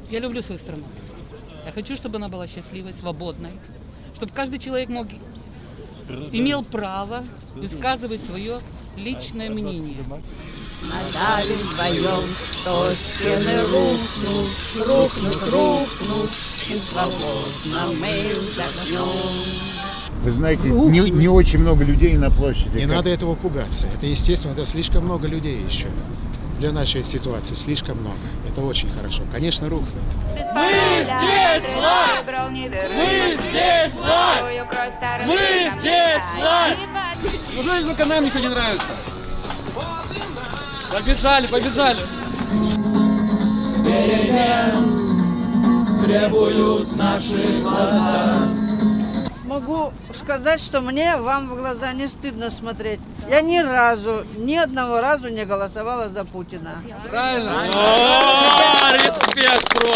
Я люблю свою страну. Я хочу, чтобы она была счастливой, свободной. Чтобы каждый человек имел право высказывать свое личное мнение. Отдали вдвоем, то стены рухнут, и свободно мы вздохнем. Вы знаете, не очень много людей на площади. Не надо этого пугаться. Это естественно, это слишком много людей еще. Для нашей ситуации слишком много. Это очень хорошо. Конечно, рухнет. Мы здесь власть! Мы здесь власть! Мы здесь власть! Неужели только нам ничего не нравится? Побежали, побежали! Перемен требуют наши глаза. Могу сказать, что мне вам в глаза не стыдно смотреть. Я ни одного разу не голосовала за Путина. Правильно? Респект просто!